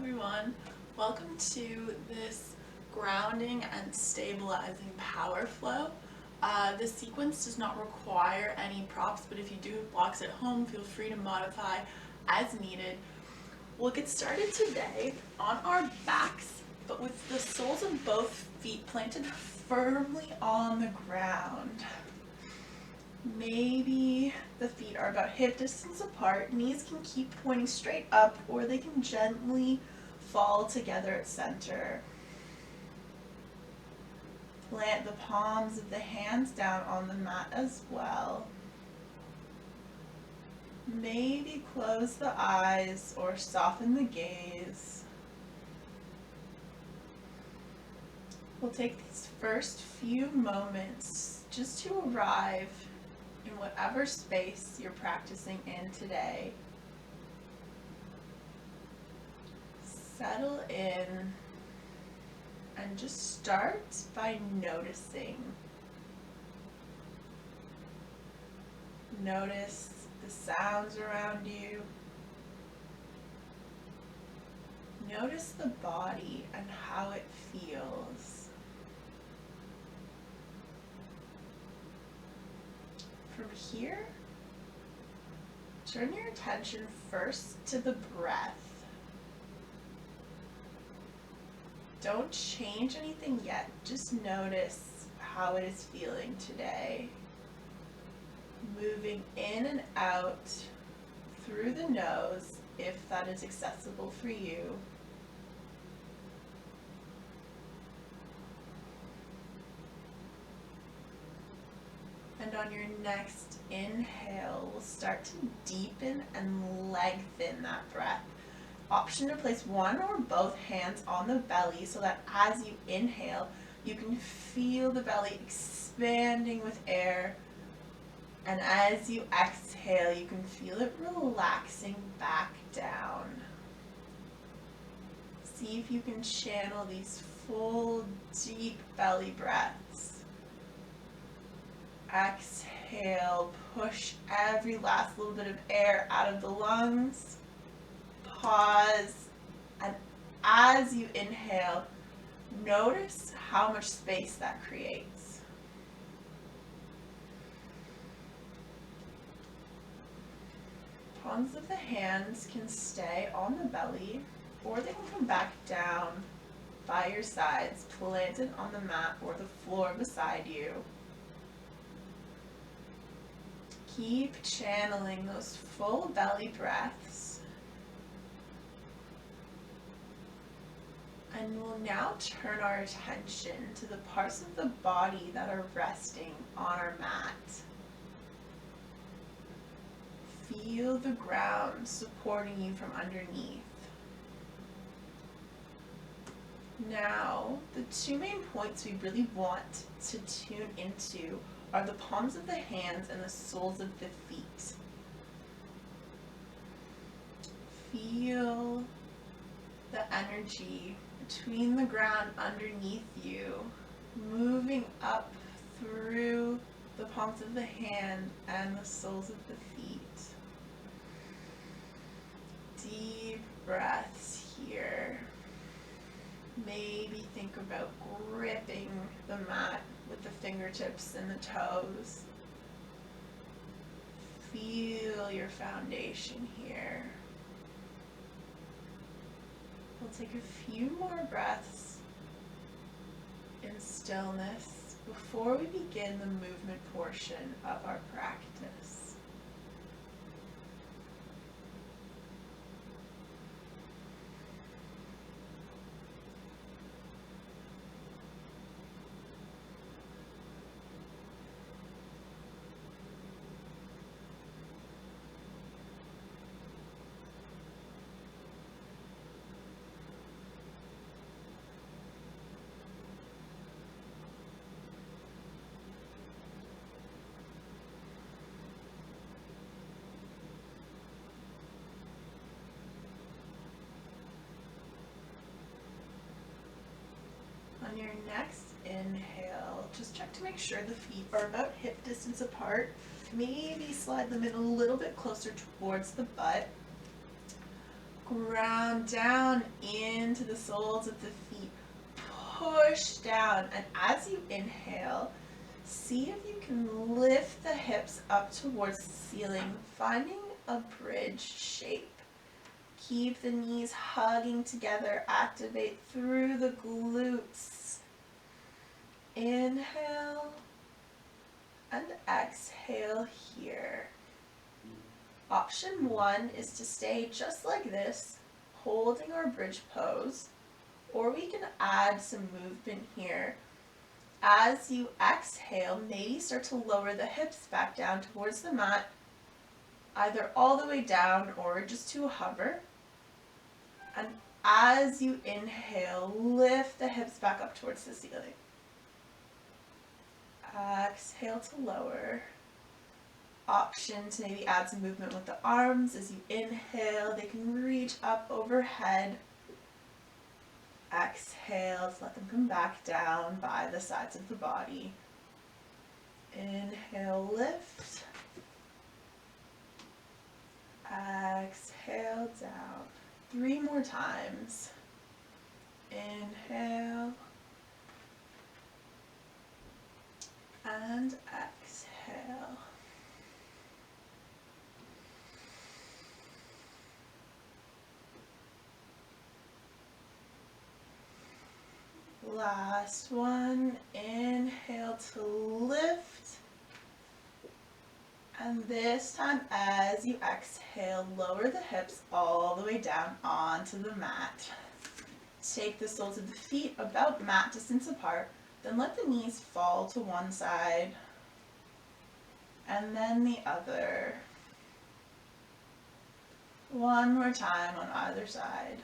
everyone. Welcome to this grounding and stabilizing power flow. This sequence does not require any props, but if you do have blocks at home, feel free to modify as needed. We'll get started today on our backs, but with the soles of both feet planted firmly on the ground. Maybe the feet are about hip distance apart. Knees can keep pointing straight up, or they can gently fall together at center. Plant the palms of the hands down on the mat as well. Maybe close the eyes or soften the gaze. We'll take these first few moments just to arrive in whatever space you're practicing in today. Settle in and just start by noticing. Notice the sounds around you. Notice the body and how it feels. From here, turn your attention first to the breath. Don't change anything yet, just notice how it is feeling today. Moving in and out through the nose, if that is accessible for you. And on your next inhale, we'll start to deepen and lengthen that breath. Option to place one or both hands on the belly so that as you inhale, you can feel the belly expanding with air. And as you exhale, you can feel it relaxing back down. See if you can channel these full, deep belly breaths. Exhale, push every last little bit of air out of the lungs. Pause, and as you inhale, notice how much space that creates. Palms of the hands can stay on the belly, or they can come back down by your sides, planted on the mat or the floor beside you. Keep channeling those full belly breaths. And we'll now turn our attention to the parts of the body that are resting on our mat. Feel the ground supporting you from underneath. Now, the two main points we really want to tune into are the palms of the hands and the soles of the feet. Feel the energy between the ground underneath you, moving up through the palms of the hand and the soles of the feet. Deep breaths here. Maybe think about gripping the mat with the fingertips and the toes. Feel your foundation here. We'll take a few more breaths in stillness before we begin the movement portion of our practice. On your next inhale, just check to make sure the feet are about hip distance apart. Maybe slide them in a little bit closer towards the butt. Ground down into the soles of the feet. Push down, and as you inhale, see if you can lift the hips up towards the ceiling, finding a bridge shape. Keep the knees hugging together, activate through the glutes. Inhale and exhale here. Option 1 is to stay just like this, holding our bridge pose, or we can add some movement here. As you exhale, maybe start to lower the hips back down towards the mat, either all the way down or just to a hover. And as you inhale, lift the hips back up towards the ceiling. Exhale to lower. Option to maybe add some movement with the arms. As you inhale, they can reach up overhead. Exhale to let them come back down by the sides of the body. Inhale, lift. Exhale, down. 3 more times. Inhale. And exhale. Last one. Inhale to lift. And this time, as you exhale, lower the hips all the way down onto the mat. Take the soles of the feet about mat distance apart. Then let the knees fall to one side and then the other. One more time on either side.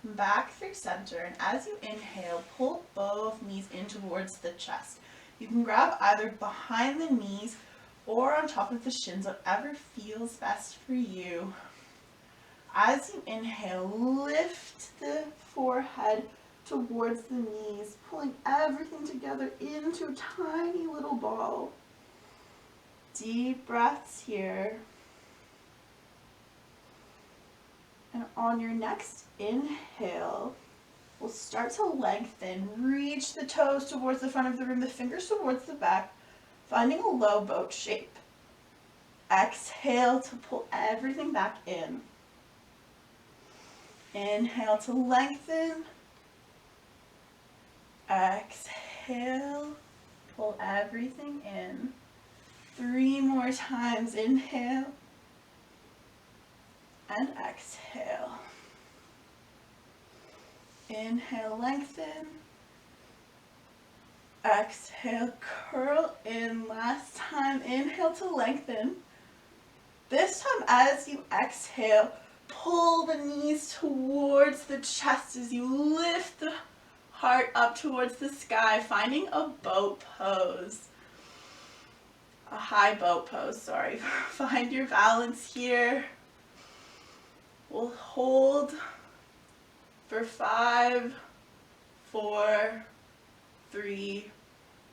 Come back through center, and as you inhale, pull both knees in towards the chest. You can grab either behind the knees or on top of the shins, whatever feels best for you. As you inhale, lift the forehead towards the knees, pulling everything together into a tiny little ball. Deep breaths here. And on your next inhale, we'll start to lengthen. Reach the toes towards the front of the room, the fingers towards the back, finding a low boat shape. Exhale to pull everything back in. Inhale to lengthen. Exhale, pull everything in. 3 more times. Inhale and exhale. Inhale, lengthen. Exhale, curl in. Last time. Inhale to lengthen. This time, as you exhale, pull the knees towards the chest as you lift the heart up towards the sky, finding a boat pose. A high boat pose, sorry. Find your balance here. We'll hold for 5, 4, 3,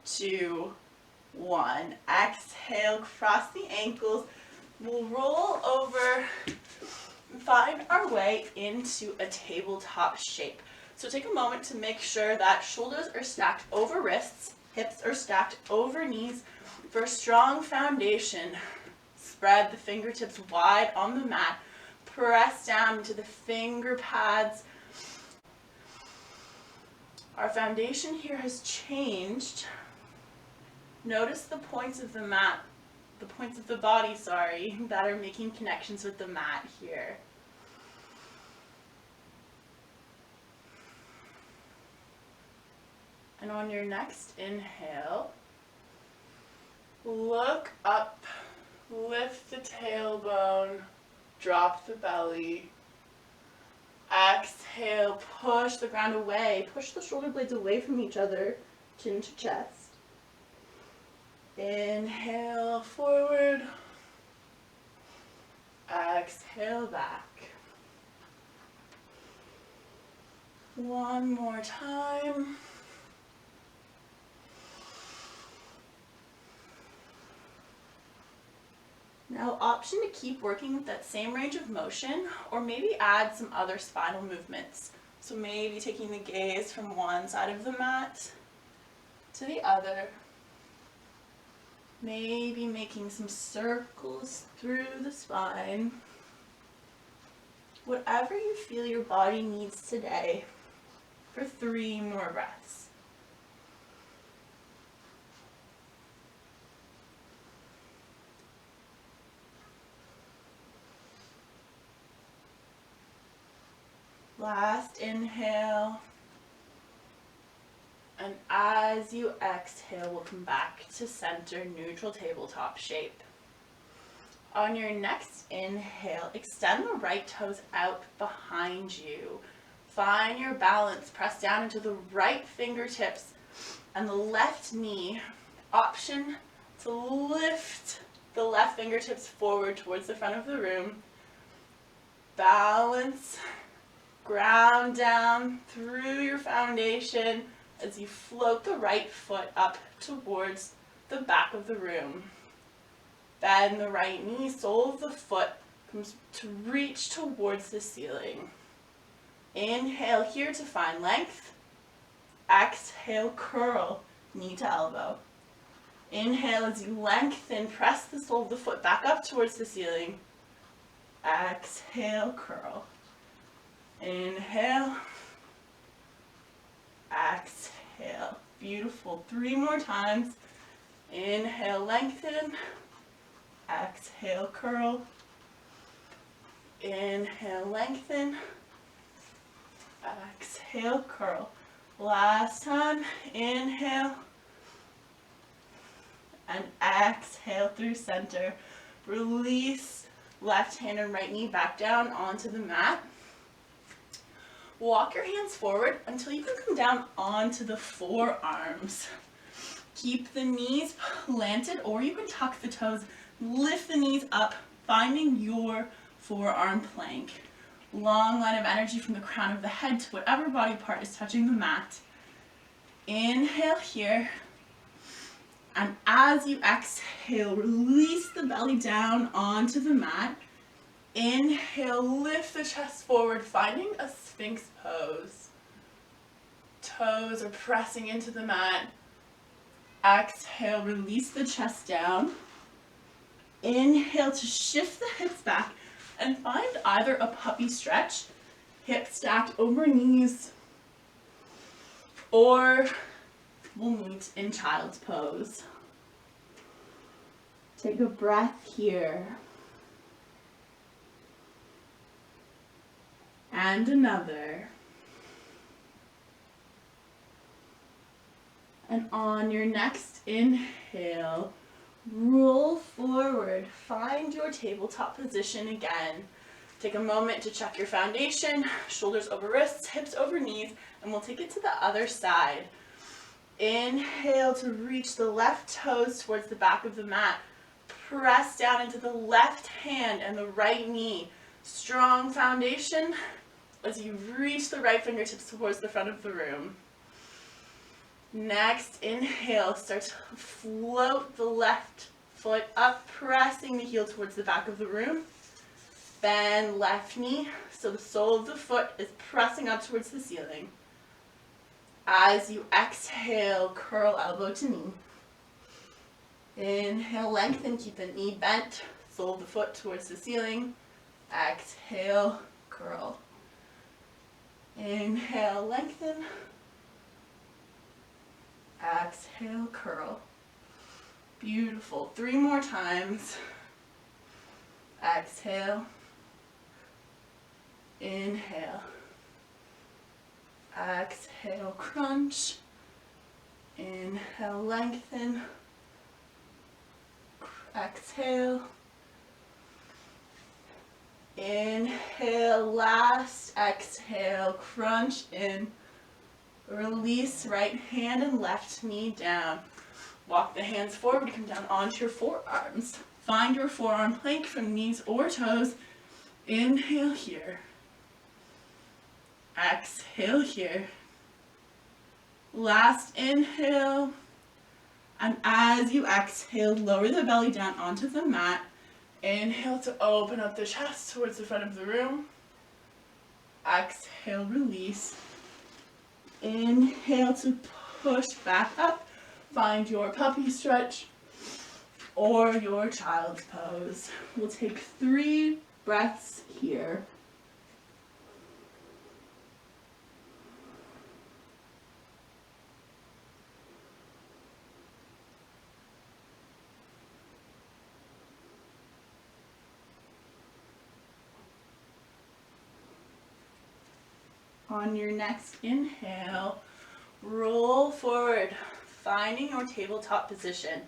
2, 1. Exhale, cross the ankles. We'll roll over and find our way into a tabletop shape. So take a moment to make sure that shoulders are stacked over wrists, hips are stacked over knees. For a strong foundation, spread the fingertips wide on the mat. Press down into the finger pads. Our foundation here has changed. Notice the points of the mat, the points of the body, that are making connections with the mat here. And on your next inhale, look up, lift the tailbone, drop the belly. Exhale, push the ground away. Push the shoulder blades away from each other, chin to chest. Inhale, forward. Exhale, back. One more time. Now, option to keep working with that same range of motion, or maybe add some other spinal movements. So maybe taking the gaze from one side of the mat to the other. Maybe making some circles through the spine. Whatever you feel your body needs today for 3 more breaths. Last inhale, and as you exhale, we'll come back to center, neutral tabletop shape. On your next inhale, extend the right toes out behind you. Find your balance, press down into the right fingertips and the left knee. Option to lift the left fingertips forward towards the front of the room. Balance. Ground down through your foundation as you float the right foot up towards the back of the room. Bend the right knee, sole of the foot comes to reach towards the ceiling. Inhale here to find length. Exhale, curl, knee to elbow. Inhale as you lengthen, press the sole of the foot back up towards the ceiling. Exhale, curl. Inhale, exhale. Beautiful. 3 more times. Inhale, lengthen. Exhale, curl. Inhale, lengthen. Exhale, curl. Last time. Inhale. And exhale through center. Release left hand and right knee back down onto the mat. Walk your hands forward until you can come down onto the forearms. Keep the knees planted, or you can tuck the toes, lift the knees up, finding your forearm plank. Long line of energy from the crown of the head to whatever body part is touching the mat. Inhale here. And as you exhale, release the belly down onto the mat. Inhale, lift the chest forward, finding a Sphinx pose. Toes are pressing into the mat. Exhale, release the chest down. Inhale to shift the hips back and find either a puppy stretch, hips stacked over knees, or we'll meet in child's pose. Take a breath here. And another. And on your next inhale, roll forward. Find your tabletop position again. Take a moment to check your foundation, shoulders over wrists, hips over knees, and we'll take it to the other side. Inhale to reach the left toes towards the back of the mat. Press down into the left hand and the right knee. Strong foundation as you reach the right fingertips towards the front of the room. Next, inhale, start to float the left foot up, pressing the heel towards the back of the room. Bend left knee, so the sole of the foot is pressing up towards the ceiling. As you exhale, curl elbow to knee. Inhale, lengthen, keep the knee bent, sole of the foot towards the ceiling. Exhale, curl. Inhale, lengthen. Exhale, curl. Beautiful. 3 more times. Exhale. Inhale. Exhale, crunch. Inhale, lengthen. Exhale. Inhale, last exhale, crunch in. Release right hand and left knee down. Walk the hands forward, come down onto your forearms. Find your forearm plank from knees or toes. Inhale here. Exhale here. Last inhale. And as you exhale, lower the belly down onto the mat. Inhale to open up the chest towards the front of the room. Exhale, release. Inhale to push back up. Find your puppy stretch or your child's pose. We'll take 3 breaths here. On your next inhale, roll forward, finding your tabletop position.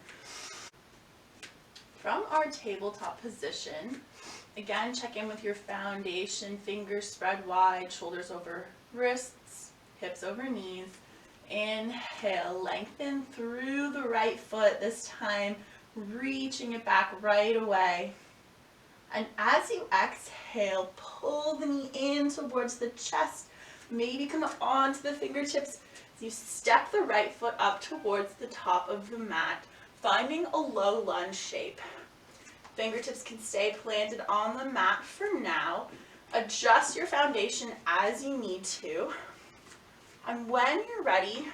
From our tabletop position, again, check in with your foundation, fingers spread wide, shoulders over wrists, hips over knees. Inhale, lengthen through the right foot, this time reaching it back right away. And as you exhale, pull the knee in towards the chest. Maybe come up onto the fingertips as you step the right foot up towards the top of the mat, finding a low lunge shape. Fingertips can stay planted on the mat for now. Adjust your foundation as you need to. And when you're ready,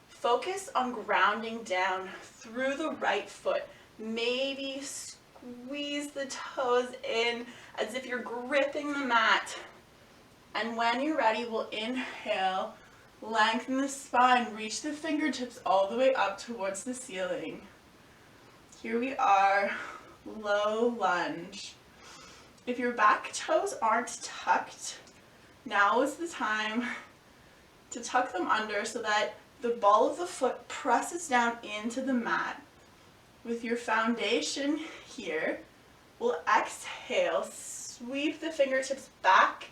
focus on grounding down through the right foot. Maybe squeeze the toes in as if you're gripping the mat. And when you're ready, we'll inhale, lengthen the spine, reach the fingertips all the way up towards the ceiling. Here we are, low lunge. If your back toes aren't tucked, now is the time to tuck them under so that the ball of the foot presses down into the mat. With your foundation here, we'll exhale, sweep the fingertips back,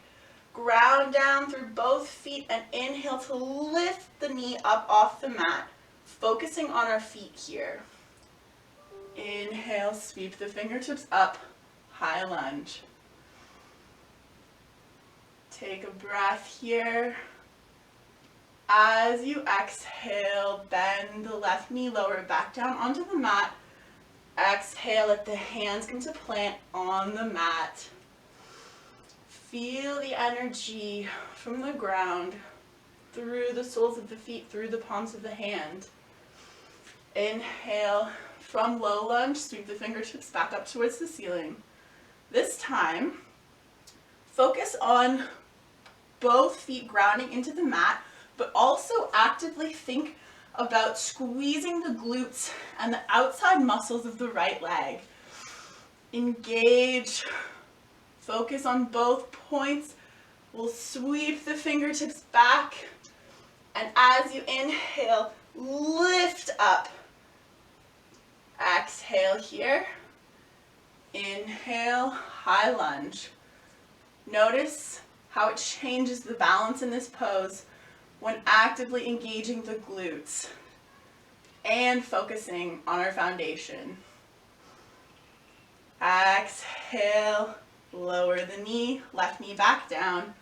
ground down through both feet, and inhale to lift the knee up off the mat, focusing on our feet here. Inhale, sweep the fingertips up, high lunge. Take a breath here. As you exhale, bend the left knee, lower it back down onto the mat. Exhale, let the hands come to plant on the mat. Feel the energy from the ground through the soles of the feet, through the palms of the hand. Inhale, from low lunge, sweep the fingertips back up towards the ceiling. This time, focus on both feet grounding into the mat, but also actively think about squeezing the glutes and the outside muscles of the right leg. Engage. Focus on both points. We'll sweep the fingertips back. And as you inhale, lift up. Exhale here. Inhale, high lunge. Notice how it changes the balance in this pose when actively engaging the glutes and focusing on our foundation. Exhale. Lower the knee, left knee back down.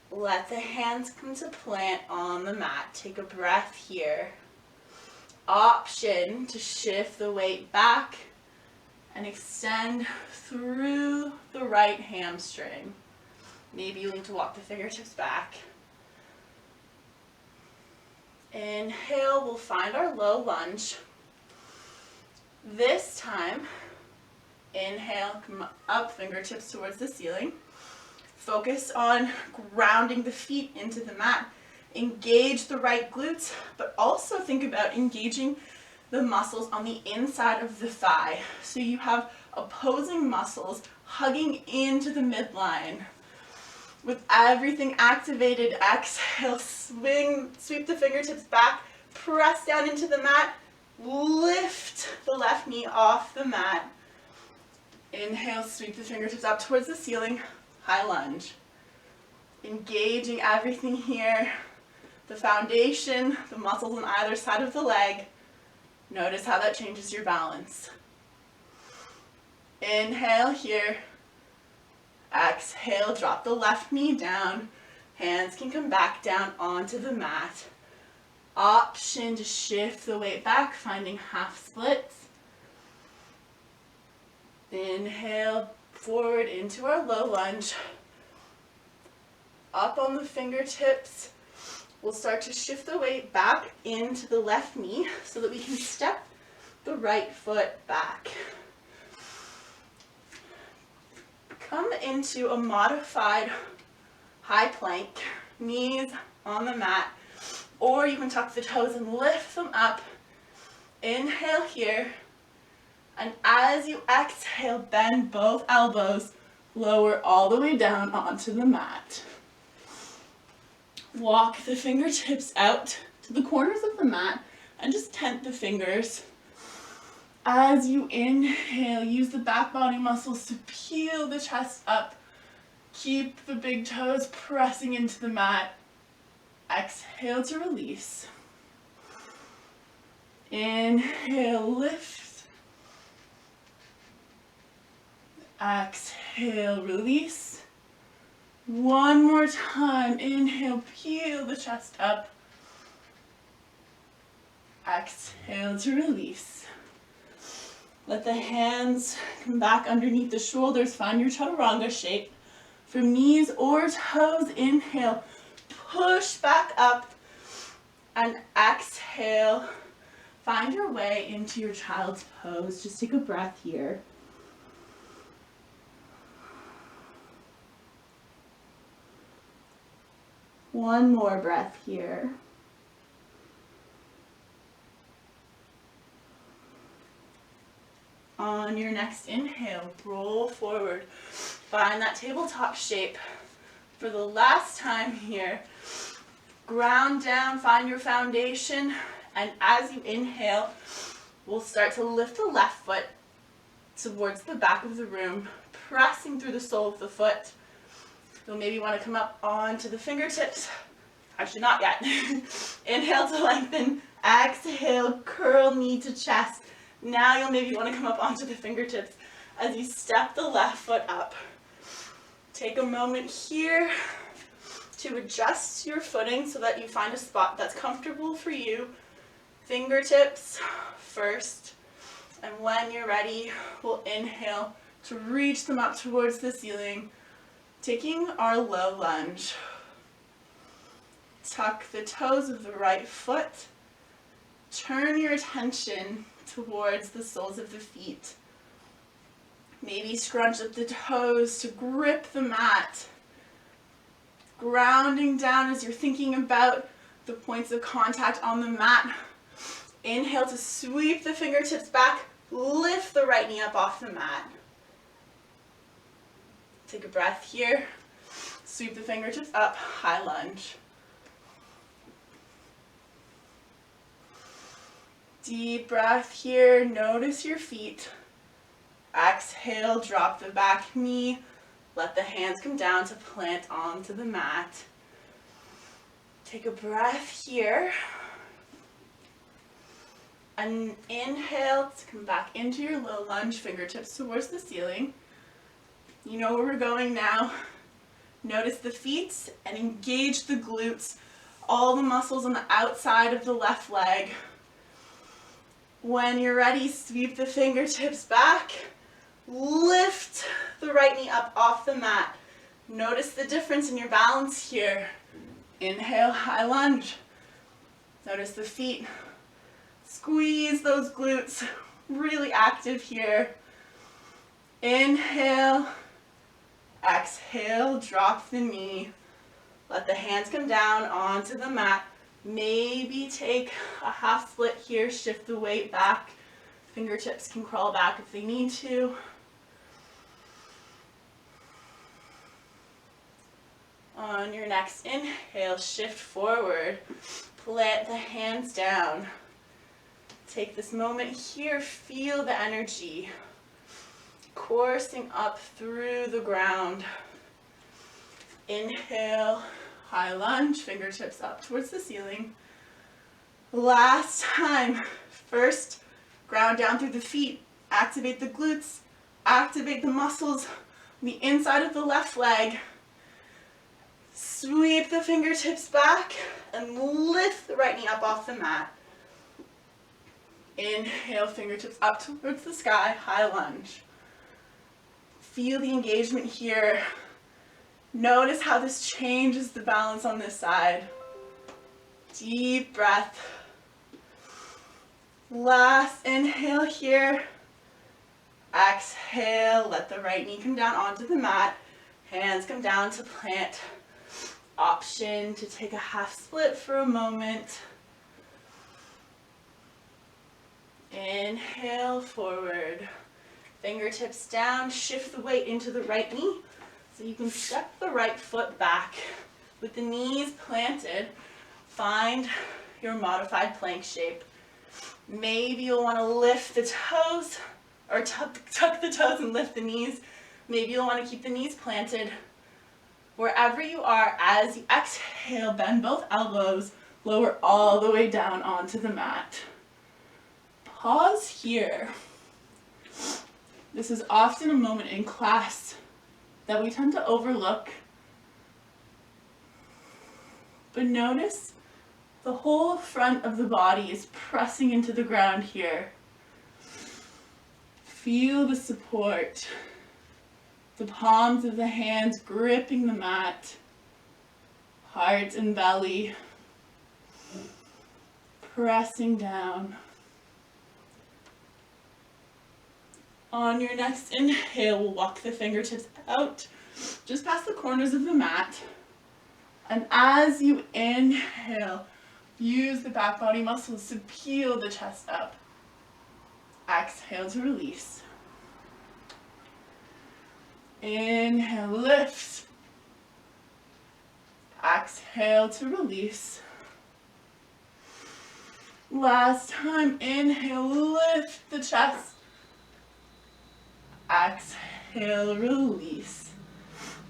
Let the hands come to plant on the mat. Take a breath here. Option to shift the weight back and extend through the right hamstring. Maybe you need to walk the fingertips back. Inhale, we'll find our low lunge. This time, inhale, come up, fingertips towards the ceiling. Focus on grounding the feet into the mat. Engage the right glutes, but also think about engaging the muscles on the inside of the thigh. So you have opposing muscles hugging into the midline. With everything activated, exhale, sweep the fingertips back, press down into the mat, lift the left knee off the mat. Inhale, sweep the fingertips up towards the ceiling, high lunge. Engaging everything here, the foundation, the muscles on either side of the leg. Notice how that changes your balance. Inhale here. Exhale, drop the left knee down. Hands can come back down onto the mat. Option to shift the weight back, finding half splits. Inhale, forward into our low lunge. Up on the fingertips. We'll start to shift the weight back into the left knee so that we can step the right foot back. Come into a modified high plank, knees on the mat, or you can tuck the toes and lift them up. Inhale here, and as you exhale, bend both elbows, lower all the way down onto the mat. Walk the fingertips out to the corners of the mat and just tent the fingers. As you inhale, use the back body muscles to peel the chest up. Keep the big toes pressing into the mat. Exhale to release. Inhale, lift. Exhale, release. One more time. Inhale, peel the chest up. Exhale to release. Let the hands come back underneath the shoulders. Find your chaturanga shape. For knees or toes, inhale, push back up, and exhale. Find your way into your child's pose. Just take a breath here. One more breath here. On your next inhale, roll forward. Find that tabletop shape. For the last time here, ground down, find your foundation, and as you inhale, we'll start to lift the left foot towards the back of the room, pressing through the sole of the foot. You'll maybe want to come up onto the fingertips. Actually, not yet. Inhale to lengthen. Exhale, curl knee to chest. Now you'll maybe want to come up onto the fingertips as you step the left foot up. Take a moment here to adjust your footing so that you find a spot that's comfortable for you. Fingertips first. And when you're ready, we'll inhale to reach them up towards the ceiling. Taking our low lunge. Tuck the toes of the right foot. Turn your attention towards the soles of the feet. Maybe scrunch up the toes to grip the mat. Grounding down as you're thinking about the points of contact on the mat. Inhale to sweep the fingertips back. Lift the right knee up off the mat. Take a breath here. Sweep the fingertips up, high lunge. Deep breath here. Notice your feet. Exhale, drop the back knee. Let the hands come down to plant onto the mat. Take a breath here. And inhale to come back into your low lunge, fingertips towards the ceiling. You know where we're going now. Notice the feet and engage the glutes, all the muscles on the outside of the left leg. When you're ready, sweep the fingertips back. Lift the right knee up off the mat. Notice the difference in your balance here. Inhale, high lunge. Notice the feet. Squeeze those glutes. Really active here. Inhale. Exhale, drop the knee. Let the hands come down onto the mat. Maybe take a half split here, shift the weight back. Fingertips can crawl back if they need to. On your next inhale, shift forward. Plant the hands down. Take this moment here, feel the energy coursing up through the ground. Inhale, high lunge, fingertips up towards the ceiling. Last time. First, ground down through the feet. Activate the glutes. Activate the muscles on the inside of the left leg. Sweep the fingertips back and lift the right knee up off the mat. Inhale, fingertips up towards the sky, high lunge. Feel the engagement here. Notice how this changes the balance on this side. Deep breath. Last inhale here. Exhale, let the right knee come down onto the mat. Hands come down to plant. Option to take a half split for a moment. Inhale, forward. Fingertips down, shift the weight into the right knee. So you can step the right foot back with the knees planted. Find your modified plank shape. Maybe you'll want to lift the toes, or tuck the toes and lift the knees. Maybe you'll want to keep the knees planted. Wherever you are, as you exhale, bend both elbows, lower all the way down onto the mat. Pause here. This is often a moment in class that we tend to overlook. But notice the whole front of the body is pressing into the ground here. Feel the support. The palms of the hands gripping the mat. Heart and belly pressing down. On your next inhale, we'll walk the fingertips out just past the corners of the mat. And as you inhale, use the back body muscles to peel the chest up. Exhale to release. Inhale, lift. Exhale to release. Last time, inhale, lift the chest. Exhale, release.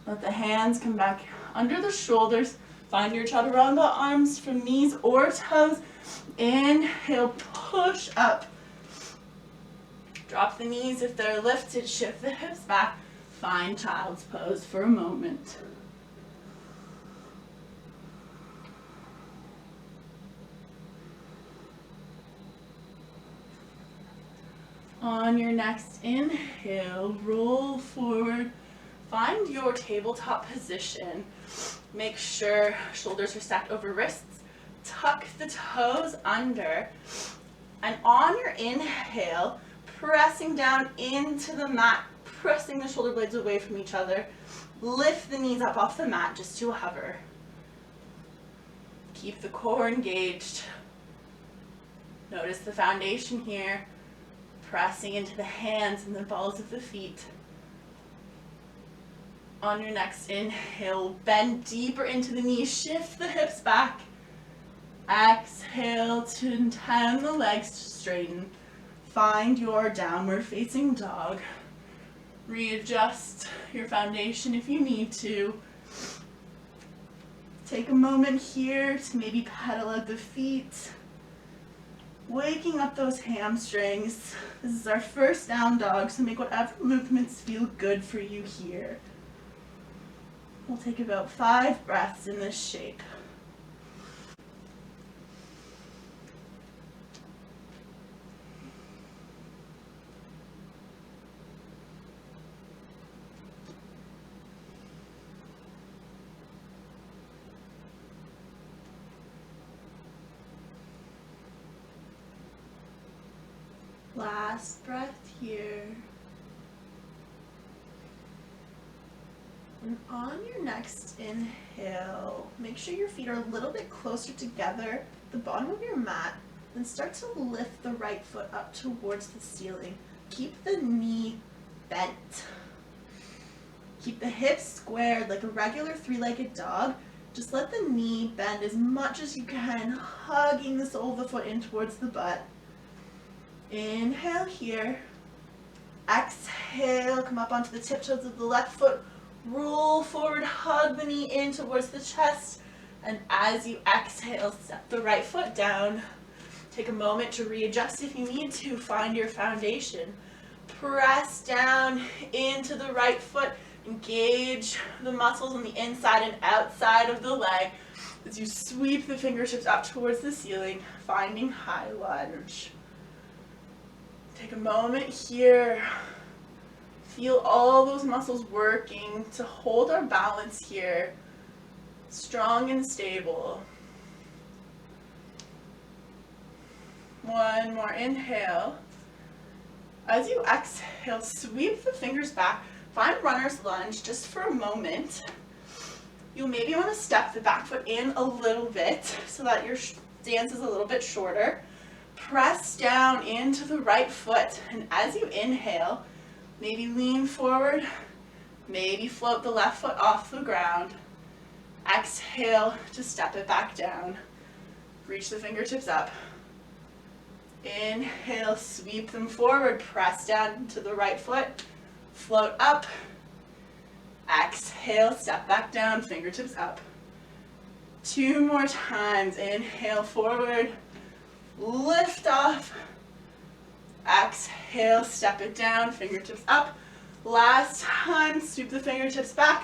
Let the hands come back under the shoulders. Find your chaturanga arms from knees or toes. Inhale, push up. Drop the knees if they're lifted. Shift the hips back. Find child's pose for a moment. On your next inhale, roll forward. Find your tabletop position. Make sure shoulders are stacked over wrists. Tuck the toes under. And on your inhale, pressing down into the mat, pressing the shoulder blades away from each other. Lift the knees up off the mat just to hover. Keep the core engaged. Notice the foundation here. Pressing into the hands and the balls of the feet. On your next inhale, bend deeper into the knees, shift the hips back. Exhale to turn the legs to straighten. Find your downward facing dog. Readjust your foundation if you need to. Take a moment here to maybe pedal out the feet. Waking up those hamstrings. This is our first down dog, so make whatever movements feel good for you here. We'll take about 5 breaths in this shape. Last breath here. And on your next inhale, make sure your feet are a little bit closer together at the bottom of your mat, and start to lift the right foot up towards the ceiling. Keep the knee bent. Keep the hips squared like a regular 3-legged dog. Just let the knee bend as much as you can, hugging the sole of the foot in towards the butt. Inhale here. Exhale, come up onto the tiptoes of the left foot. Roll forward, hug the knee in towards the chest. And as you exhale, step the right foot down. Take a moment to readjust if you need to. Find your foundation. Press down into the right foot. Engage the muscles on the inside and outside of the leg as you sweep the fingertips up towards the ceiling, finding high lunge. Take a moment here. Feel all those muscles working to hold our balance here, strong and stable. One more inhale. As you exhale, sweep the fingers back. Find runner's lunge just for a moment. You'll maybe want to step the back foot in a little bit so that your stance is a little bit shorter. Press down into the right foot, and as you inhale, maybe lean forward, maybe float the left foot off the ground. Exhale to step it back down. Reach the fingertips up. Inhale, sweep them forward, press down to the right foot, float up. Exhale, step back down, fingertips up. 2 more times. Inhale forward, lift off. Exhale, step it down, fingertips up. Last time, sweep the fingertips back,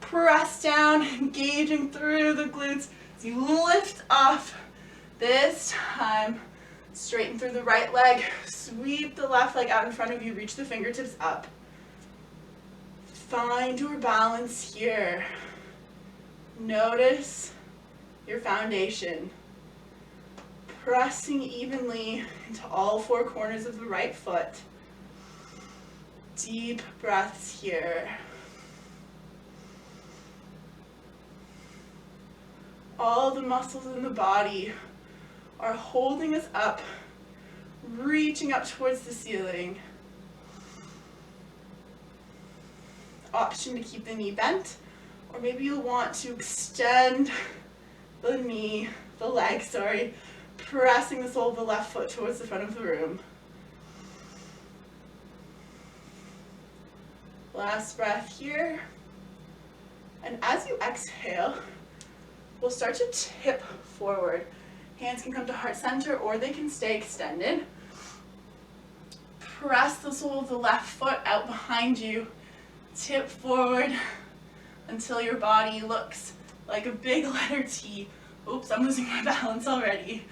press down, engaging through the glutes as you lift off. This time, straighten through the right leg, sweep the left leg out in front of you, reach the fingertips up. Find your balance here. Notice your foundation. Pressing evenly into all 4 corners of the right foot. Deep breaths here. All the muscles in the body are holding us up, reaching up towards the ceiling. Option to keep the knee bent, or maybe you'll want to extend the leg, pressing the sole of the left foot towards the front of the room. Last breath here. And as you exhale, we'll start to tip forward. Hands can come to heart center or they can stay extended. Press the sole of the left foot out behind you. Tip forward until your body looks like a big letter T. Oops, I'm losing my balance already.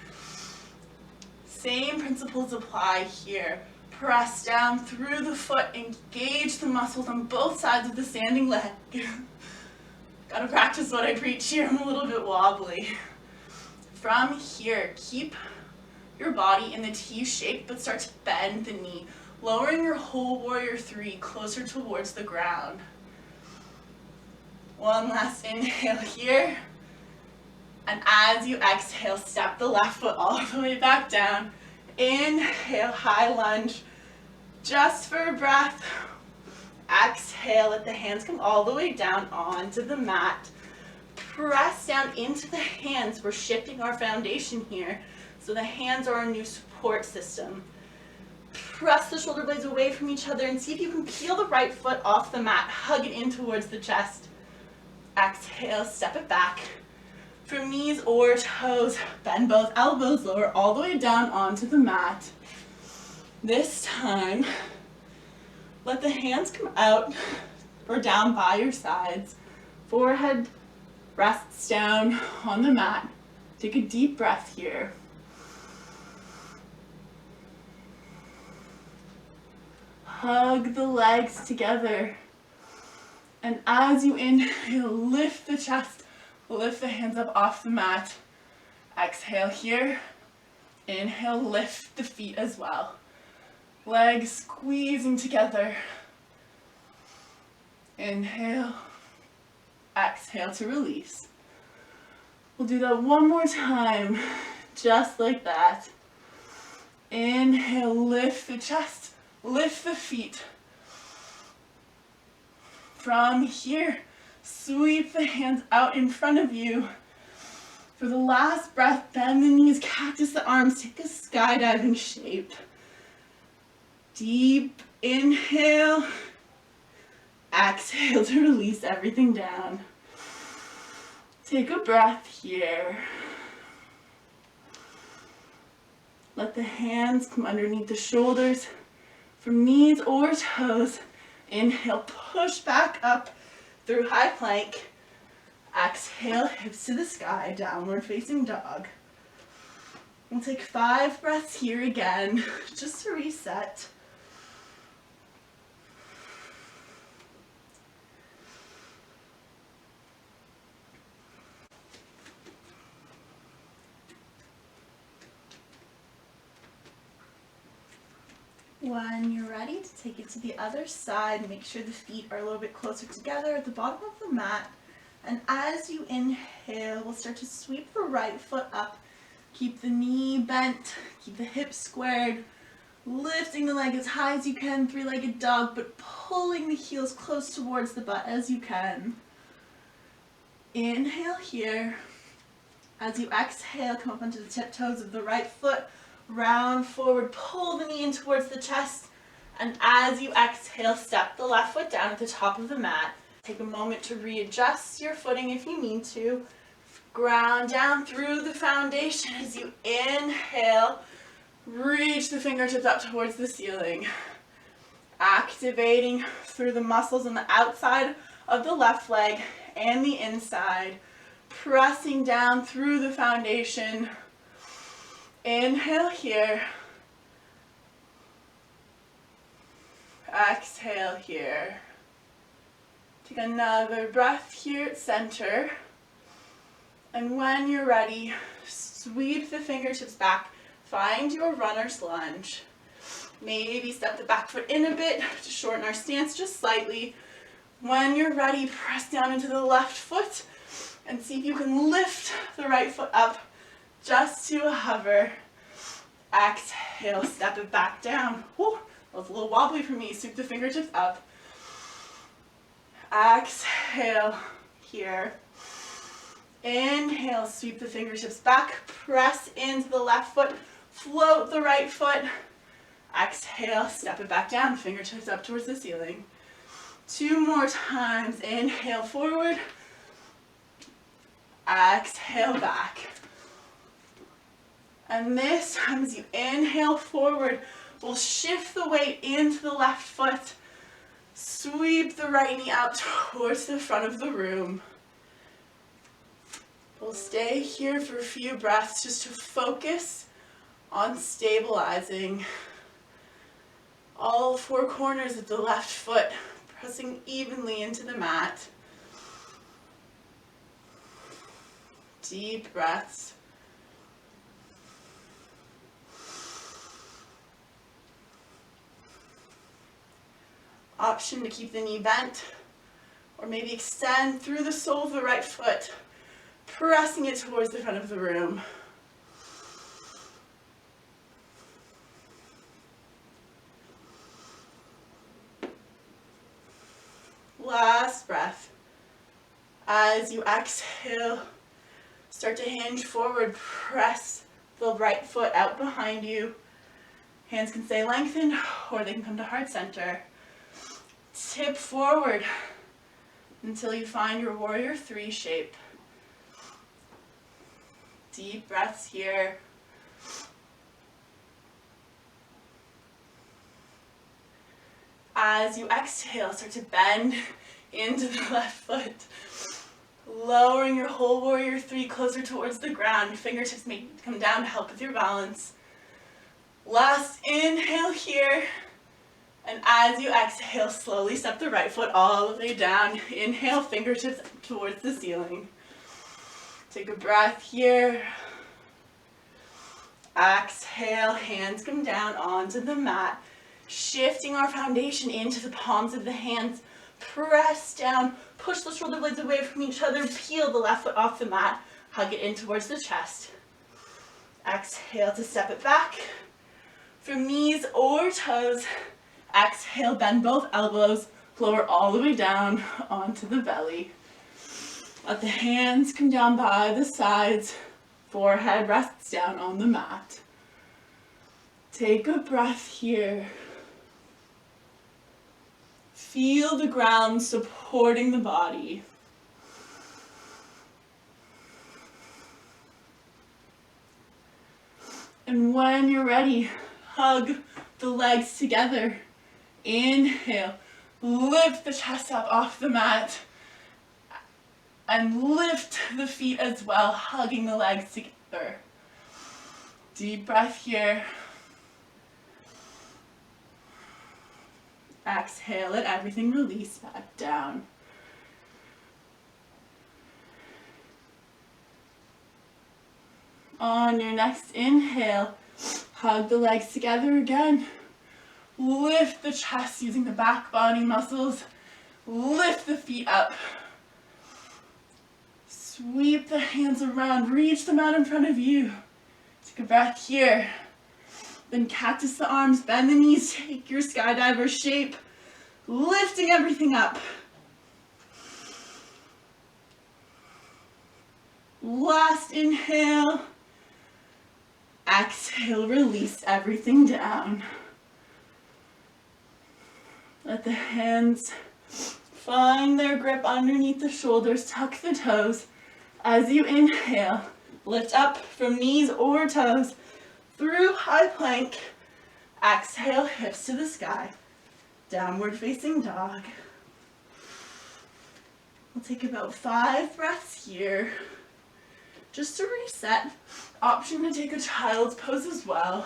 Same principles apply here. Press down through the foot, engage the muscles on both sides of the standing leg. Gotta practice what I preach here, I'm a little bit wobbly. From here, keep your body in the T shape, but start to bend the knee, lowering your whole warrior 3 closer towards the ground. One last inhale here. And as you exhale, step the left foot all the way back down. Inhale, high lunge, just for a breath. Exhale, let the hands come all the way down onto the mat. Press down into the hands. We're shifting our foundation here. So the hands are our new support system. Press the shoulder blades away from each other and see if you can peel the right foot off the mat. Hug it in towards the chest. Exhale, step it back. From knees or toes, bend both elbows, lower all the way down onto the mat. This time, let the hands come out or down by your sides. Forehead rests down on the mat. Take a deep breath here. Hug the legs together. And as you inhale, lift the chest, lift the hands up off the mat. Exhale here. Inhale, lift the feet as well. Legs squeezing together. Inhale. Exhale to release. We'll do that one more time, just like that. Inhale, lift the chest, lift the feet. From here, sweep the hands out in front of you. For the last breath, bend the knees, cactus the arms, take a skydiving shape. Deep inhale. Exhale to release everything down. Take a breath here. Let the hands come underneath the shoulders. From knees or toes, inhale, push back up through high plank. Exhale, hips to the sky, downward facing dog. We'll take 5 breaths here again, just to reset. When you're ready to take it to the other side, make sure the feet are a little bit closer together at the bottom of the mat. And as you inhale, we'll start to sweep the right foot up. Keep the knee bent, keep the hips squared, lifting the leg as high as you can, three-legged dog, but pulling the heels close towards the butt as you can. Inhale here. As you exhale, come up onto the tiptoes of the right foot, round forward, pull the knee in towards the chest, and as you exhale, step the left foot down at the top of the mat. Take a moment to readjust your footing if you need to. Ground down through the foundation as you inhale. Reach the fingertips up towards the ceiling. Activating through the muscles on the outside of the left leg and the inside. Pressing down through the foundation. Inhale here. Exhale here. Take another breath here at center. And when you're ready, sweep the fingertips back. Find your runner's lunge. Maybe step the back foot in a bit to shorten our stance just slightly. When you're ready, press down into the left foot and see if you can lift the right foot up just to a hover. Exhale, step it back down. Whew, that was a little wobbly for me. Sweep the fingertips up. Exhale here. Inhale, sweep the fingertips back. Press into the left foot. Float the right foot. Exhale, step it back down. Fingertips up towards the ceiling. 2 more times. Inhale forward. Exhale back. And this time as you inhale forward, we'll shift the weight into the left foot. Sweep the right knee out towards the front of the room. We'll stay here for a few breaths just to focus on stabilizing all 4 corners of the left foot, pressing evenly into the mat. Deep breaths. Option to keep the knee bent, or maybe extend through the sole of the right foot, pressing it towards the front of the room. Last breath. As you exhale, start to hinge forward, press the right foot out behind you. Hands can stay lengthened or they can come to heart center. Tip forward until you find your warrior 3 shape. Deep breaths here. As you exhale, start to bend into the left foot. Lowering your whole warrior 3 closer towards the ground. Your fingertips may come down to help with your balance. Last inhale here. And as you exhale, slowly step the right foot all the way down. Inhale, fingertips towards the ceiling. Take a breath here. Exhale, hands come down onto the mat. Shifting our foundation into the palms of the hands. Press down, push the shoulder blades away from each other. Peel the left foot off the mat. Hug it in towards the chest. Exhale to step it back. From knees or toes. Exhale, bend both elbows, lower all the way down onto the belly. Let the hands come down by the sides, forehead rests down on the mat. Take a breath here. Feel the ground supporting the body. And when you're ready, hug the legs together. Inhale, lift the chest up off the mat and lift the feet as well, hugging the legs together. Deep breath here. Exhale, let everything release back down. On your next inhale, hug the legs together again. Lift the chest using the back body muscles. Lift the feet up. Sweep the hands around. Reach them out in front of you. Take a breath here. Then cactus the arms. Bend the knees. Take your skydiver shape. Lifting everything up. Last inhale. Exhale, release everything down. Let the hands find their grip underneath the shoulders. Tuck the toes. As you inhale, lift up from knees or toes through high plank. Exhale, hips to the sky. Downward facing dog. We'll take about 5 breaths here. Just to reset, option to take a child's pose as well.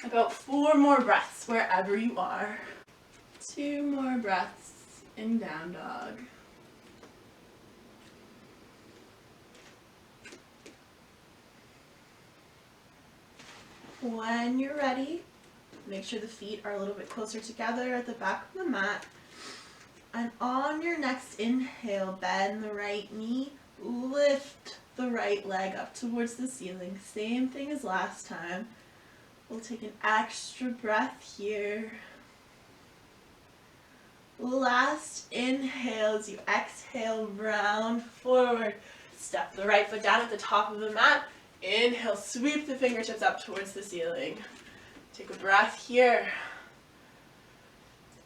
About 4 more breaths wherever you are. 2 more breaths in down dog. When you're ready, make sure the feet are a little bit closer together at the back of the mat. And on your next inhale, bend the right knee, lift the right leg up towards the ceiling. Same thing as last time. We'll take an extra breath here. Last inhale as you exhale, round forward. Step the right foot down at the top of the mat. Inhale, sweep the fingertips up towards the ceiling. Take a breath here.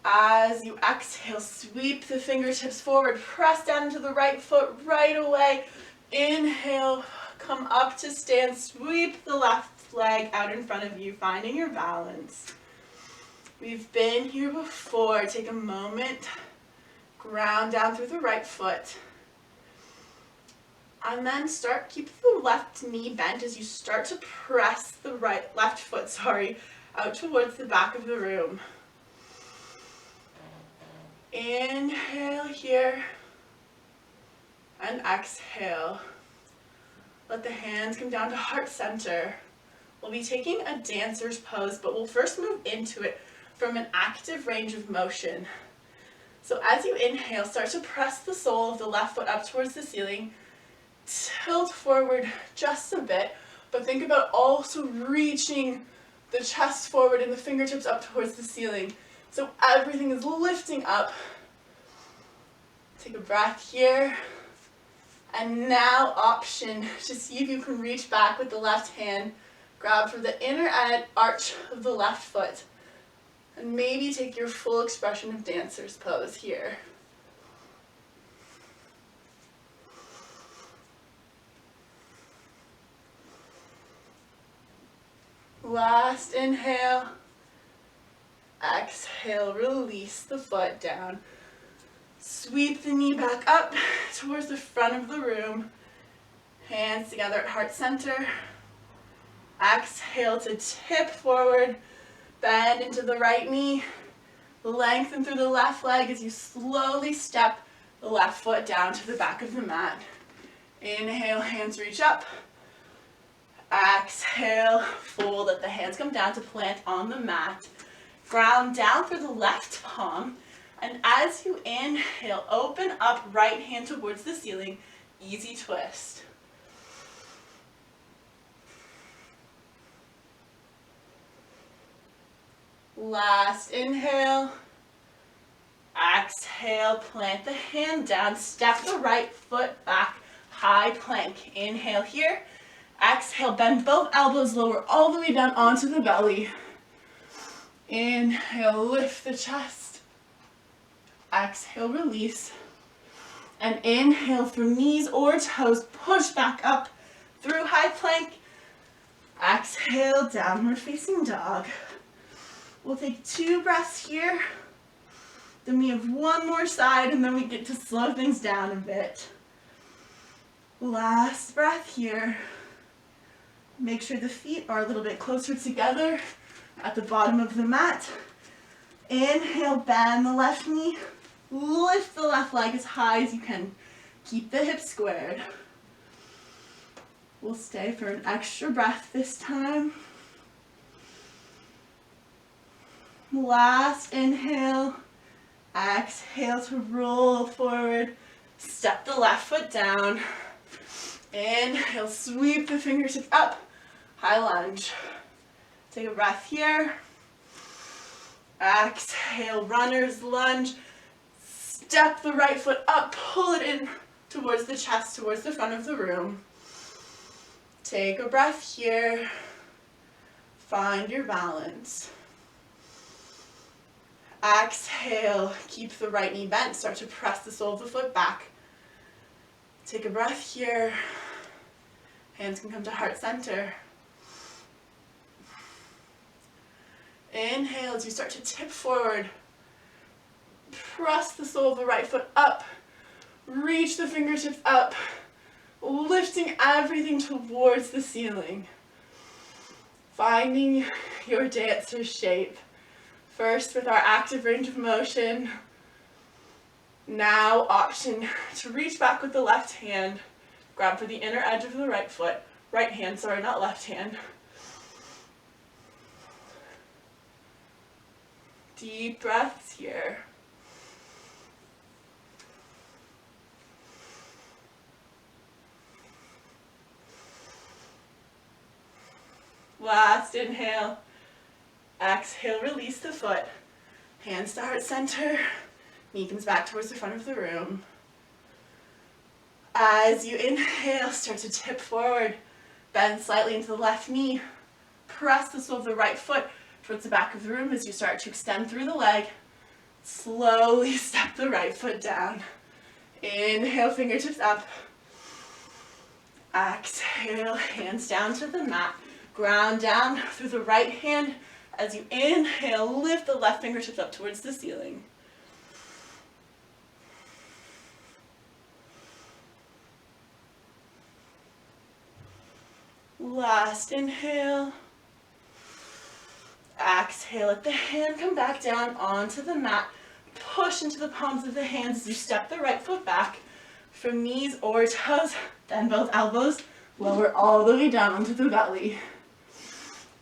As you exhale, sweep the fingertips forward. Press down into the right foot right away. Inhale, come up to stand. Sweep the left leg out in front of you, finding your balance. We've been here before. Take a moment. Ground down through the right foot. And then keep the left knee bent as you start to press the left foot, out towards the back of the room. Inhale here, and exhale. Let the hands come down to heart center. We'll be taking a dancer's pose, but we'll first move into it from an active range of motion. So as you inhale, start to press the sole of the left foot up towards the ceiling. Tilt forward just a bit, but think about also reaching the chest forward and the fingertips up towards the ceiling. So everything is lifting up. Take a breath here. And now option to see if you can reach back with the left hand. Grab for the inner arch of the left foot. And maybe take your full expression of dancer's pose here. Last inhale. Exhale, release the foot down. Sweep the knee back up towards the front of the room. Hands together at heart center. Exhale to tip forward. Bend into the right knee. Lengthen through the left leg as you slowly step the left foot down to the back of the mat. Inhale, hands reach up. Exhale, fold. Let the hands come down to plant on the mat. Ground down for the left palm. And as you inhale, open up right hand towards the ceiling. Easy twist. Last inhale. Exhale, plant the hand down. Step the right foot back. High plank. Inhale here. Exhale, bend both elbows lower all the way down onto the belly. Inhale, lift the chest. Exhale, release. And inhale through knees or toes. Push back up through high plank. Exhale, downward facing dog. We'll take 2 breaths here. Then we have 1 more side, and then we get to slow things down a bit. Last breath here. Make sure the feet are a little bit closer together at the bottom of the mat. Inhale, bend the left knee. Lift the left leg as high as you can. Keep the hips squared. We'll stay for an extra breath this time. Last inhale. Exhale to roll forward. Step the left foot down. Inhale, sweep the fingertips up. High lunge. Take a breath here. Exhale, runner's lunge. Step the right foot up, pull it in towards the chest, towards the front of the room. Take a breath here. Find your balance. Exhale, keep the right knee bent. Start to press the sole of the foot back. Take a breath here. Hands can come to heart center. Inhale as you start to tip forward. Press the sole of the right foot up. Reach the fingertips up. Lifting everything towards the ceiling. Finding your dancer shape. First with our active range of motion. Now option to reach back with the left hand. Grab for the inner edge of the right foot. Right hand, sorry, not left hand. Deep breaths here. Last inhale. Exhale, release the foot. Hands to heart center. Knee comes back towards the front of the room. As you inhale, start to tip forward. Bend slightly into the left knee. Press the sole of the right foot towards the back of the room as you start to extend through the leg. Slowly step the right foot down. Inhale, fingertips up. Exhale, hands down to the mat. Ground down through the right hand. As you inhale, lift the left fingertips up towards the ceiling. Last inhale. Exhale, let the hand come back down onto the mat. Push into the palms of the hands as you step the right foot back from knees or toes. Then both elbows lower all the way down onto the belly.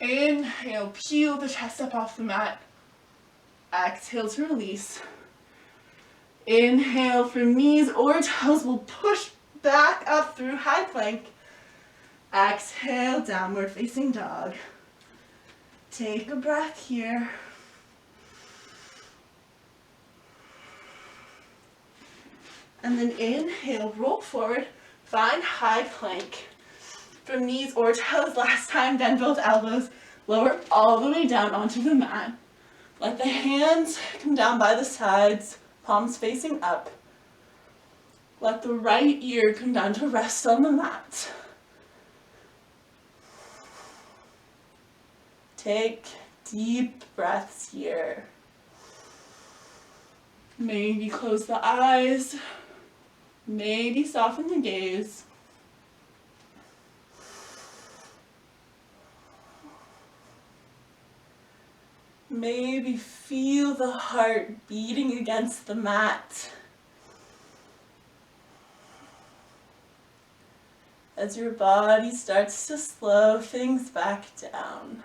Inhale, peel the chest up off the mat. Exhale to release. Inhale from knees or toes. We'll push back up through high plank. Exhale, downward facing dog. Take a breath here. And then inhale, roll forward, find high plank. From knees or toes last time, bend both elbows, lower all the way down onto the mat. Let the hands come down by the sides, palms facing up. Let the right ear come down to rest on the mat. Take deep breaths here. Maybe close the eyes. Maybe soften the gaze. Maybe feel the heart beating against the mat. As your body starts to slow things back down.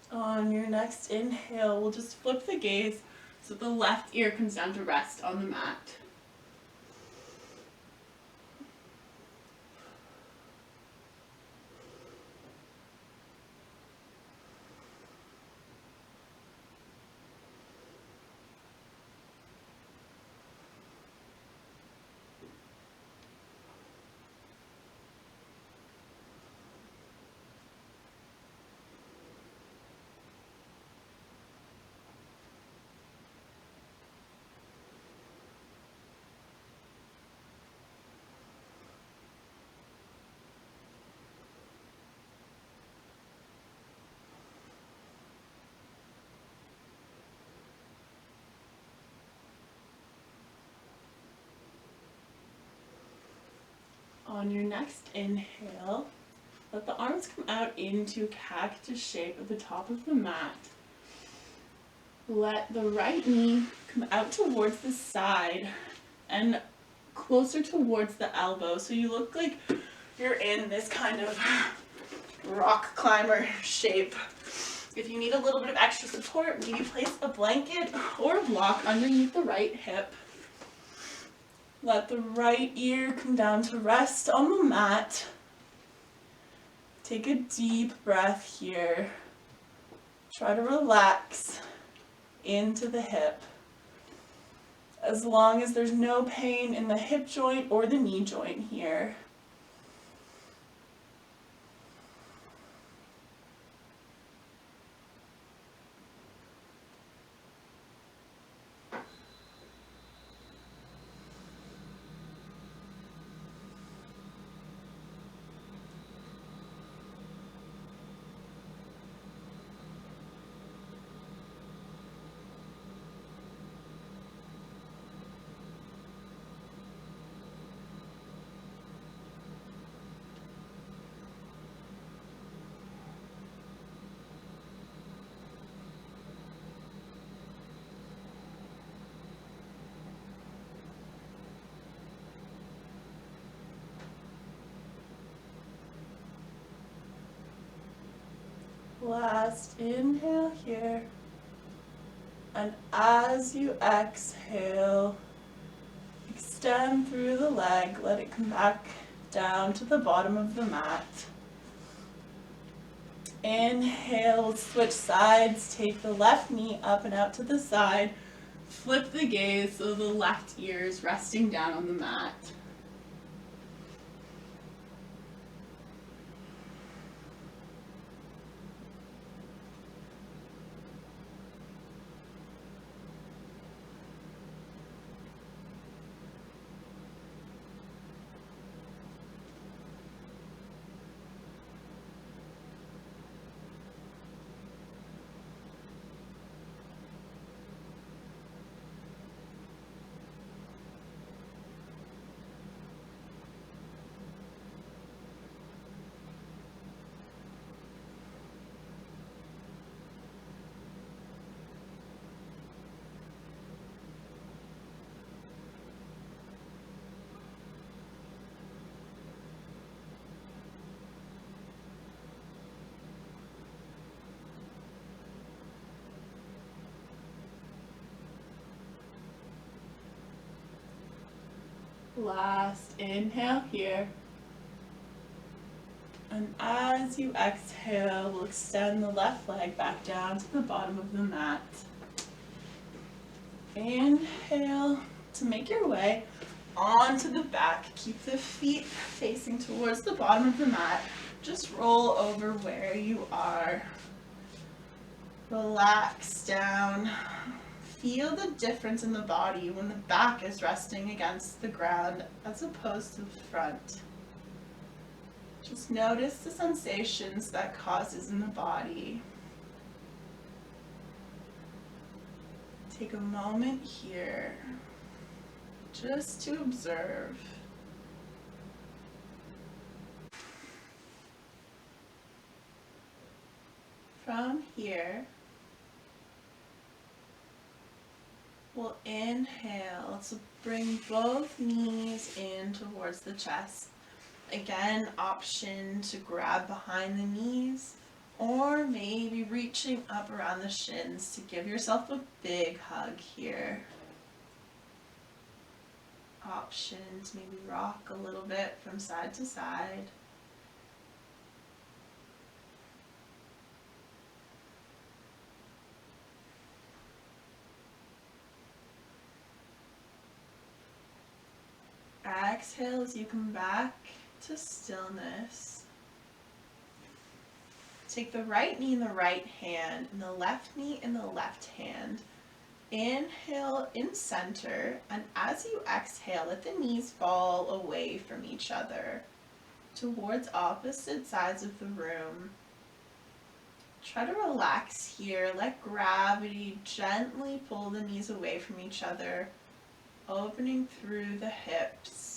On your next inhale, we'll just flip the gaze so the left ear comes down to rest on the mat. On your next inhale, let the arms come out into cactus shape at the top of the mat. Let the right knee come out towards the side and closer towards the elbow, so you look like you're in this kind of rock climber shape. If you need a little bit of extra support, maybe place a blanket or a block underneath the right hip. Let the right ear come down to rest on the mat. Take a deep breath here. Try to relax into the hip. As long as there's no pain in the hip joint or the knee joint here. Last inhale here. And as you exhale, extend through the leg, let it come back down to the bottom of the mat. Inhale, switch sides, take the left knee up and out to the side, flip the gaze so the left ear is resting down on the mat. Last inhale here. And as you exhale, we'll extend the left leg back down to the bottom of the mat. Inhale to make your way onto the back. Keep the feet facing towards the bottom of the mat. Just roll over where you are. Relax down. Feel the difference in the body when the back is resting against the ground as opposed to the front. Just notice the sensations that causes in the body. Take a moment here just to observe. From here, we'll inhale to bring both knees in towards the chest. Again, option to grab behind the knees or maybe reaching up around the shins to give yourself a big hug here. Options, maybe rock a little bit from side to side. Exhale as you come back to stillness. Take the right knee in the right hand and the left knee in the left hand. Inhale in center, and as you exhale, let the knees fall away from each other towards opposite sides of the room. Try to relax here. Let gravity gently pull the knees away from each other, opening through the hips.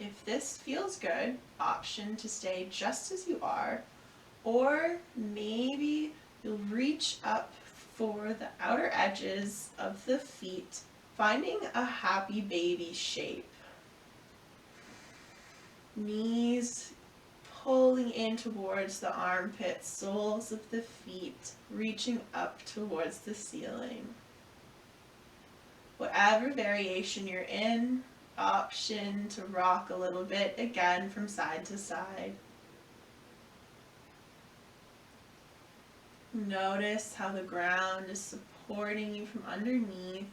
If this feels good, option to stay just as you are, or maybe you'll reach up for the outer edges of the feet, finding a happy baby shape. Knees pulling in towards the armpits, soles of the feet reaching up towards the ceiling. Whatever variation you're in, option to rock a little bit again from side to side. Notice how the ground is supporting you from underneath,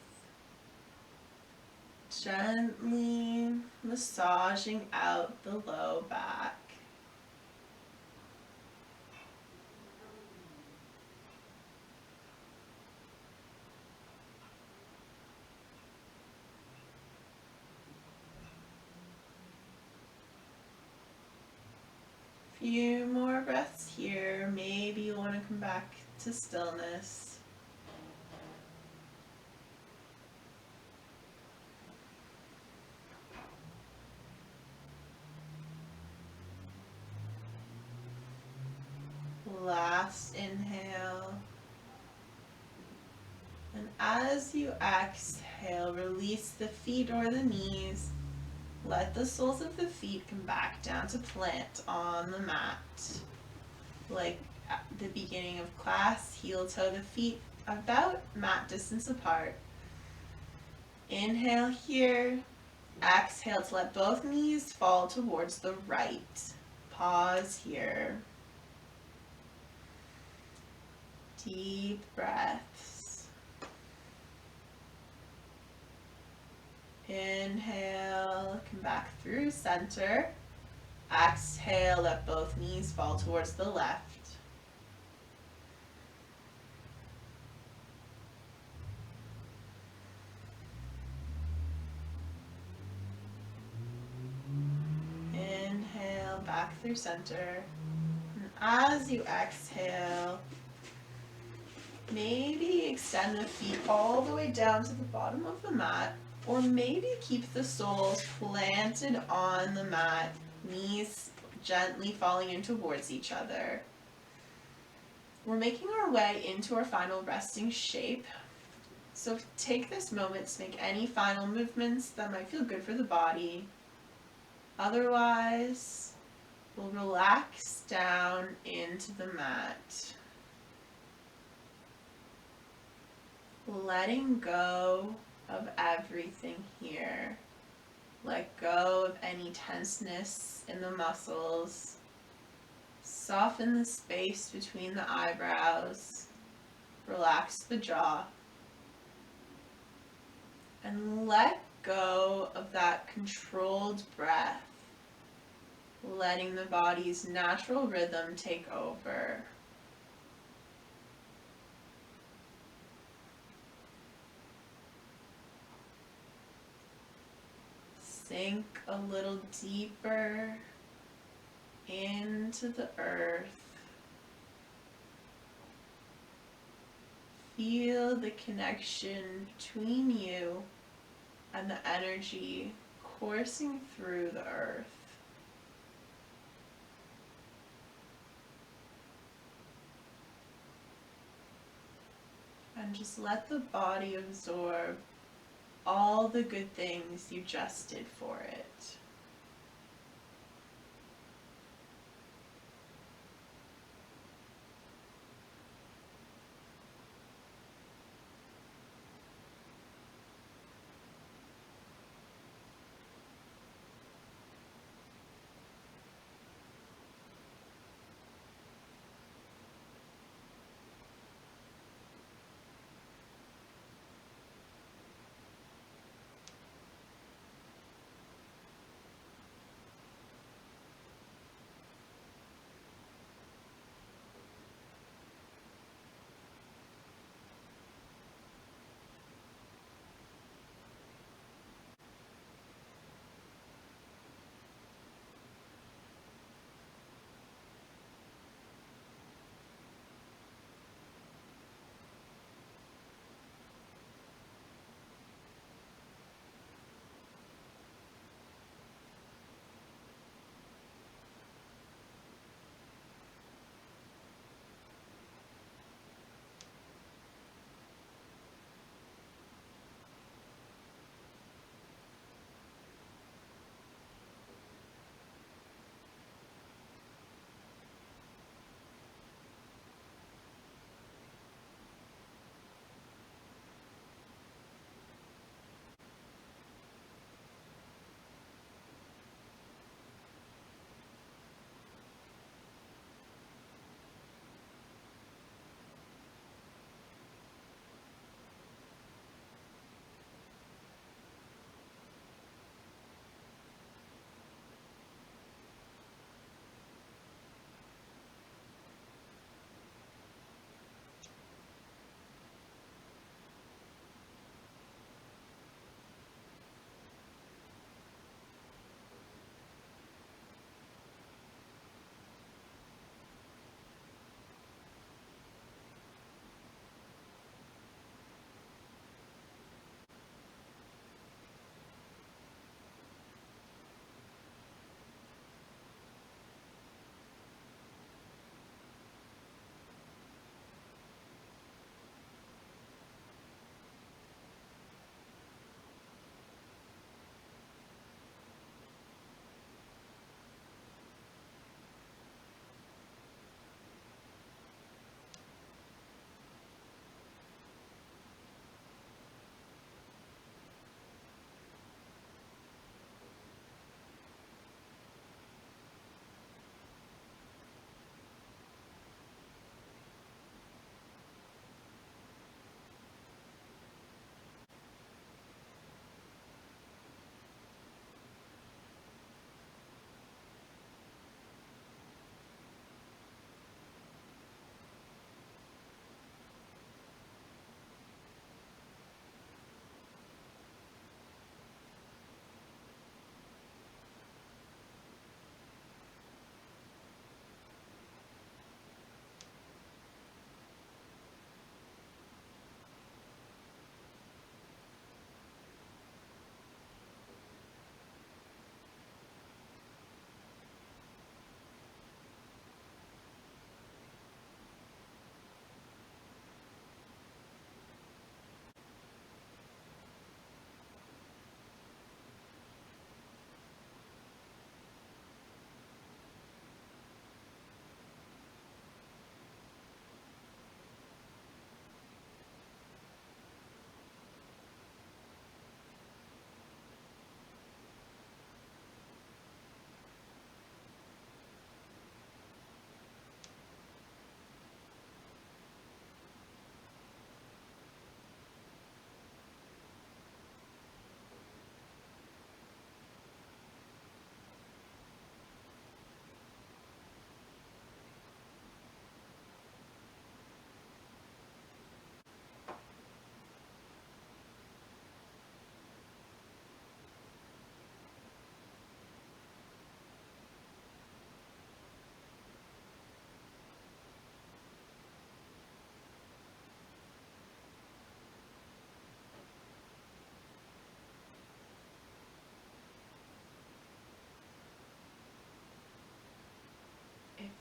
gently massaging out the low back. Few more breaths here. Maybe you want to come back to stillness. Last inhale. And as you exhale, release the feet or the knees. Let the soles of the feet come back down to plant on the mat. Like at the beginning of class, heel toe the feet about mat distance apart. Inhale here. Exhale to let both knees fall towards the right. Pause here. Deep breaths. Inhale, come back through center. Exhale, let both knees fall towards the left. Inhale, back through center. And as you exhale, maybe extend the feet all the way down to the bottom of the mat, or maybe keep the soles planted on the mat, knees gently falling in towards each other. We're making our way into our final resting shape. So take this moment to make any final movements that might feel good for the body. Otherwise, we'll relax down into the mat. Letting go of everything here. Let go of any tenseness in the muscles. Soften the space between the eyebrows. Relax the jaw. And let go of that controlled breath. Letting the body's natural rhythm take over. Sink a little deeper into the earth. Feel the connection between you and the energy coursing through the earth. And just let the body absorb all the good things you just did for it.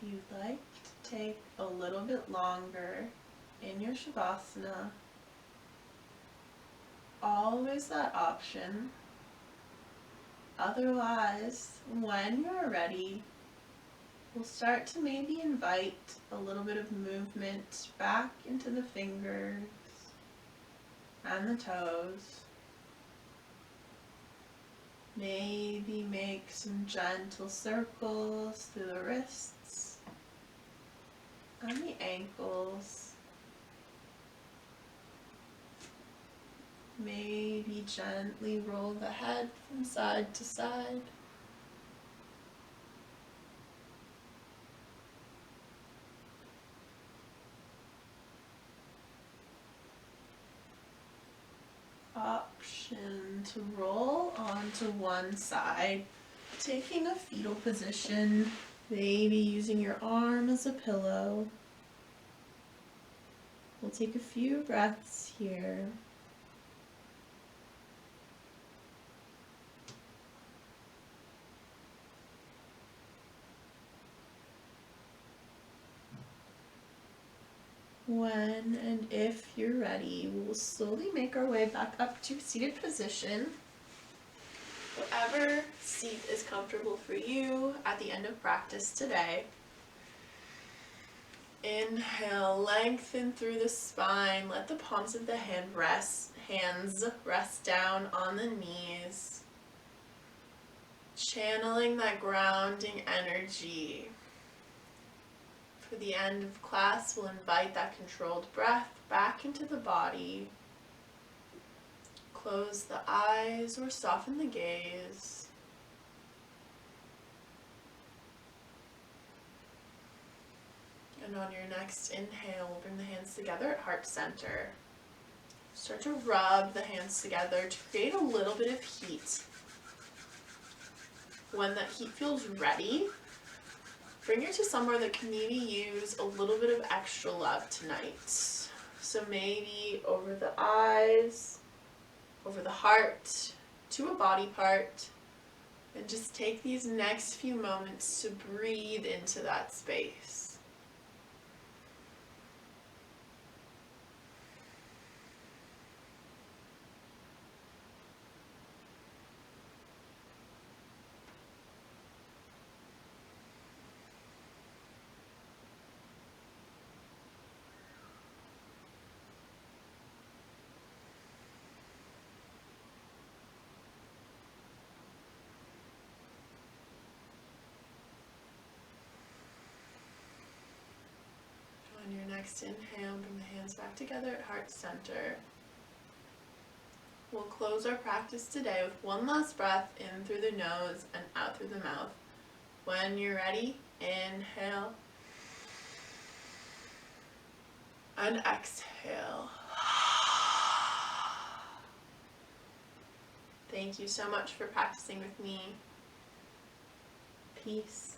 you'd like to take a little bit longer in your Shavasana, always that option. Otherwise, when you're ready, we'll start to maybe invite a little bit of movement back into the fingers and the toes. Maybe make some gentle circles through the wrists and the ankles. Maybe gently roll the head from side to side. Option to roll onto one side, taking a fetal position, maybe using your arm as a pillow. We'll take a few breaths here. When and if you're ready, we'll slowly make our way back up to seated position. Whatever seat is comfortable for you at the end of practice today. Inhale, lengthen through the spine. Let the palms of the hands rest down on the knees. Channeling that grounding energy. For the end of class, we'll invite that controlled breath back into the body. Close the eyes or soften the gaze. And on your next inhale, we'll bring the hands together at heart center. Start to rub the hands together to create a little bit of heat. When that heat feels ready, bring it to somewhere that can maybe use a little bit of extra love tonight. So maybe over the eyes, over the heart, to a body part, and just take these next few moments to breathe into that space. On your next inhale, bring the hands back together at heart center. We'll close our practice today with one last breath in through the nose and out through the mouth. When you're ready, inhale and exhale. Thank you so much for practicing with me. Peace.